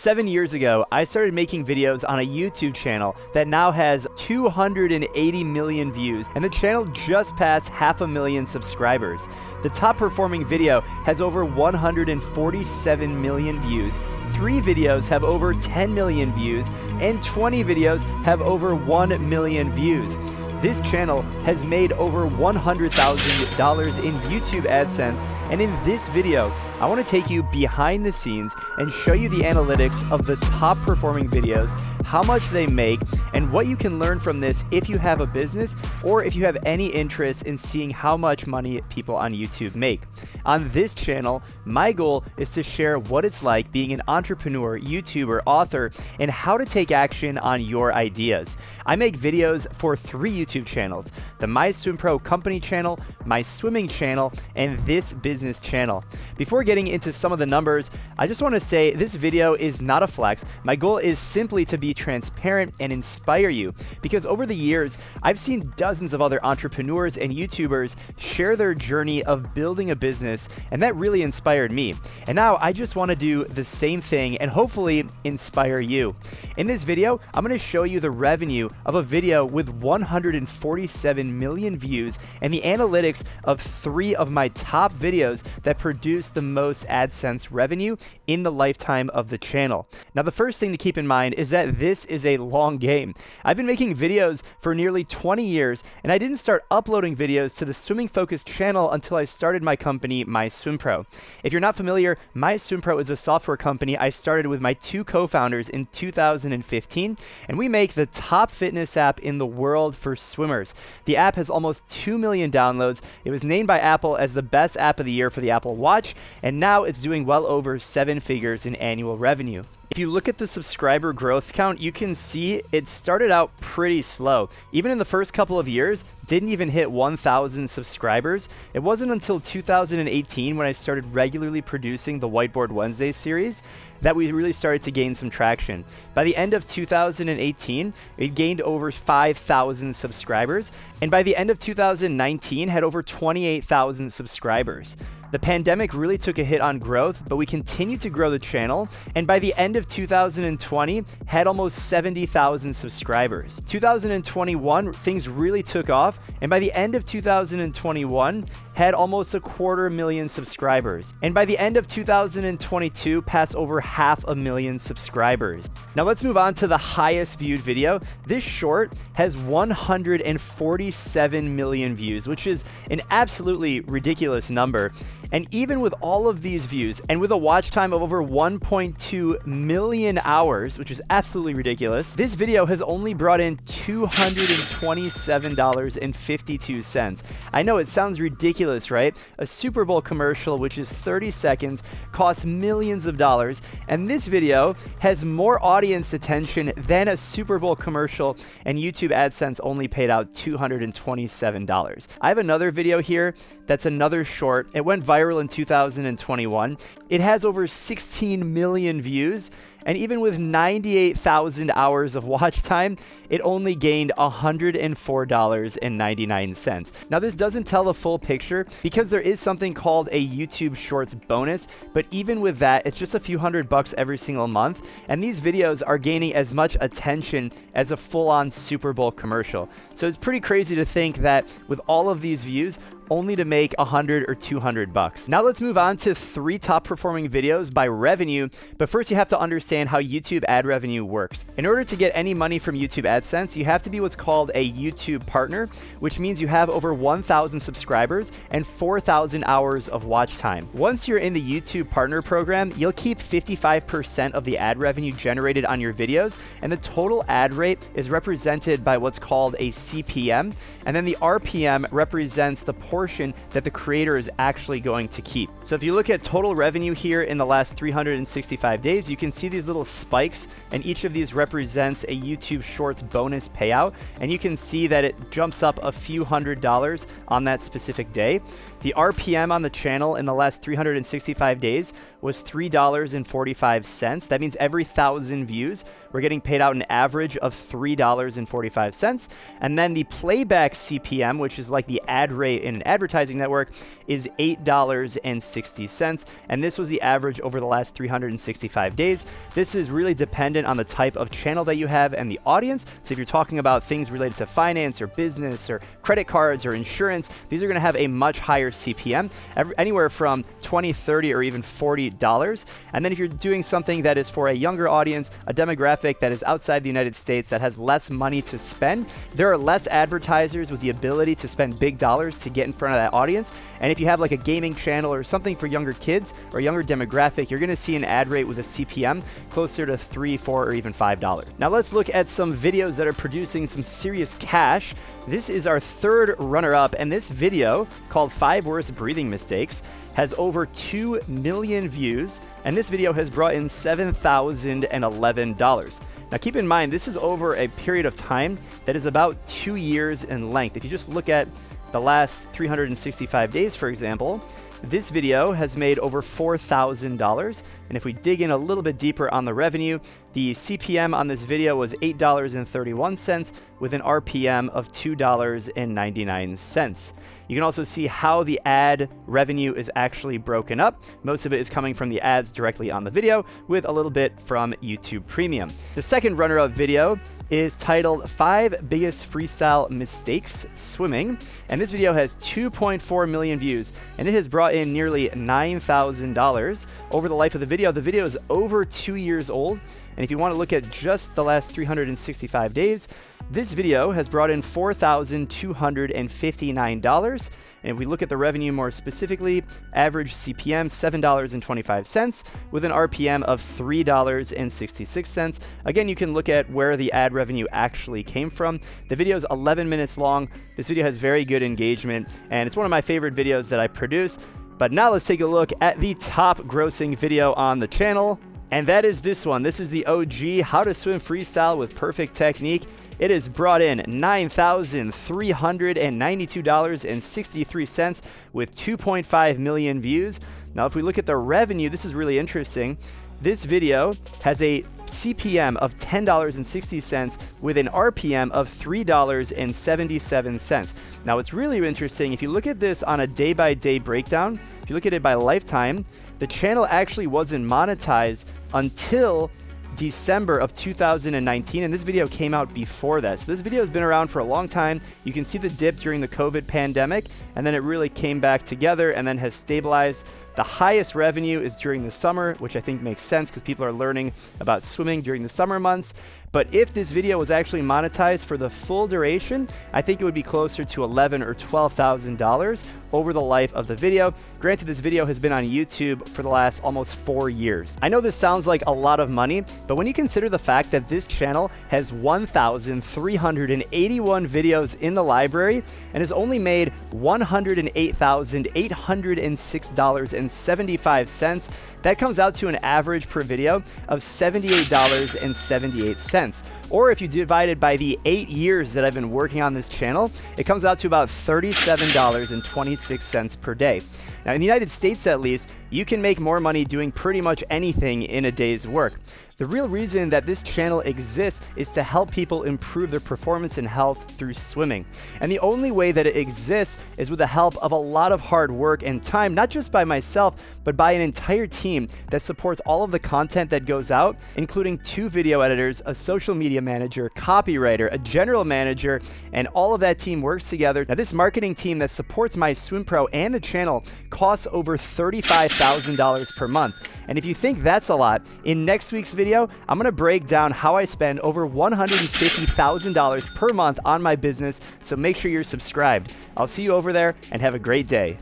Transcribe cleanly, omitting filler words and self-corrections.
7 years ago, I started making videos on a YouTube channel that now has 280 million views, and the channel just passed 500,000 subscribers. The top performing video has over 147 million views, 3 videos have over 10 million views, and 20 videos have over 1 million views. This channel has made over $100,000 in YouTube AdSense, and in this video, I want to take you behind the scenes and show you the analytics of the top performing videos, how much they make, and what you can learn from this if you have a business or if you have any interest in seeing how much money people on YouTube make. On this channel, my goal is to share what it's like being an entrepreneur, YouTuber, author, and how to take action on your ideas. I make videos for 3 YouTube channels: the MySwimPro company channel, my swimming channel, and this business channel. Before getting into some of the numbers, I just want to say this video is not a flex. My goal is simply to be transparent and inspire you, because over the years, I've seen dozens of other entrepreneurs and YouTubers share their journey of building a business, and that really inspired me. And now I just want to do the same thing and hopefully inspire you. In this video, I'm going to show you the revenue of a video with 147 million views and the analytics of 3 of my top videos that produce the most AdSense revenue in the lifetime of the channel. Now, the first thing to keep in mind is that this is a long game. I've been making videos for nearly 20 years, and I didn't start uploading videos to the swimming focused channel until I started my company, MySwimPro. If you're not familiar, MySwimPro is a software company I started with my 2 co-founders in 2015, and we make the top fitness app in the world for swimmers. The app has almost 2 million downloads. It was named by Apple as the best app of the year for the Apple Watch, and now it's doing well over 7 figures in annual revenue. If you look at the subscriber growth count, you can see it started out pretty slow. Even in the first couple of years, didn't even hit 1,000 subscribers. It wasn't until 2018 when I started regularly producing the Whiteboard Wednesday series that we really started to gain some traction. By the end of 2018, it gained over 5,000 subscribers, and by the end of 2019, had over 28,000 subscribers. The pandemic really took a hit on growth, but we continued to grow the channel, and by the end of 2020, had almost 70,000 subscribers. 2021, things really took off, and by the end of 2021, had almost 250,000 subscribers. And by the end of 2022, passed over 500,000 subscribers. Now let's move on to the highest viewed video. This short has 147 million views, which is an absolutely ridiculous number. And even with all of these views, and with a watch time of over 1.2 million hours, which is absolutely ridiculous, this video has only brought in $227.52. I know it sounds ridiculous, right? A Super Bowl commercial, which is 30 seconds, costs millions of dollars, and this video has more audience attention than a Super Bowl commercial, and YouTube AdSense only paid out $227. I have another video here that's another short. It went viral in 2021. It has over 16 million views, and even with 98,000 hours of watch time, it only gained $104.99. Now, this doesn't tell the full picture because there is something called a YouTube Shorts bonus, but even with that, it's just a few $100 every single month, and these videos are gaining as much attention as a full-on Super Bowl commercial. So it's pretty crazy to think that with all of these views, only to make $100 or $200. Now let's move on to 3 top performing videos by revenue, but first you have to understand how YouTube ad revenue works. In order to get any money from YouTube AdSense, you have to be what's called a YouTube partner, which means you have over 1,000 subscribers and 4,000 hours of watch time. Once you're in the YouTube partner program, you'll keep 55% of the ad revenue generated on your videos, and the total ad rate is represented by what's called a CPM, and then the RPM represents the portion that the creator is actually going to keep. So if you look at total revenue here in the last 365 days, you can see these little spikes, and each of these represents a YouTube Shorts bonus payout, and you can see that it jumps up a few $100s on that specific day. The RPM on the channel in the last 365 days was $3.45. That means every 1,000 views, we're getting paid out an average of $3.45. And then the playback CPM, which is like the ad rate in an advertising network, is $8.60. $2.60, and this was the average over the last 365 days. This is really dependent on the type of channel that you have and the audience. So if you're talking about things related to finance or business or credit cards or insurance, these are going to have a much higher CPM, anywhere from $20, $30, or even $40. And then if you're doing something that is for a younger audience, a demographic that is outside the United States that has less money to spend, there are less advertisers with the ability to spend big dollars to get in front of that audience. And if you have like a gaming channel or something for younger kids or younger demographic, you're going to see an ad rate with a CPM closer to $3, $4, or even $5. Now let's look at some videos that are producing some serious cash. This is our third runner-up, and this video, called 5 Worst Breathing Mistakes, has over 2 million views, and this video has brought in $7,011. Now keep in mind, this is over a period of time that is about 2 years in length. If you just look at the last 365 days, for example, this video has made over $4,000. And if we dig in a little bit deeper on the revenue, the CPM on this video was $8.31 with an RPM of $2.99. You can also see how the ad revenue is actually broken up. Most of it is coming from the ads directly on the video, with a little bit from YouTube Premium. The second runner-up video is titled 5 Biggest Freestyle Mistakes Swimming, and this video has 2.4 million views, and it has brought in nearly $9,000 over the life of the video. The video is over 2 years old, and if you want to look at just the last 365 days, this video has brought in $4,259. And if we look at the revenue more specifically, average CPM $7.25 with an RPM of $3.66. Again, you can look at where the ad revenue actually came from. The video is 11 minutes long. This video has very good engagement, and it's one of my favorite videos that I produce. But now let's take a look at the top grossing video on the channel. And that is this one. This is the OG, How to Swim Freestyle with Perfect Technique. It has brought in $9,392.63 with 2.5 million views. Now, if we look at the revenue, this is really interesting. This video has a CPM of $10.60 with an RPM of $3.77. Now, it's really interesting. If you look at this on a day-by-day breakdown, if you look at it by lifetime, the channel actually wasn't monetized until December of 2019, and this video came out before that. So this video has been around for a long time. You can see the dip during the COVID pandemic, and then it really came back together and then has stabilized. The highest revenue is during the summer, which I think makes sense because people are learning about swimming during the summer months. But if this video was actually monetized for the full duration, I think it would be closer to $11,000 or $12,000 over the life of the video. Granted, this video has been on YouTube for the last almost 4 years. I know this sounds like a lot of money, but when you consider the fact that this channel has 1,381 videos in the library and has only made $108,806.75, that comes out to an average per video of $78.78. Or if you divide it by the 8 years that I've been working on this channel, it comes out to about $37.26 per day. Now, in the United States at least, you can make more money doing pretty much anything in a day's work. The real reason that this channel exists is to help people improve their performance and health through swimming. And the only way that it exists is with the help of a lot of hard work and time, not just by myself, but by an entire team that supports all of the content that goes out, including 2 video editors, a social media manager, copywriter, a general manager, and all of that team works together. Now, this marketing team that supports MySwimPro and the channel costs over $35,000 per month. And if you think that's a lot, in next week's video, I'm going to break down how I spend over $150,000 per month on my business, so make sure you're subscribed. I'll see you over there, and have a great day.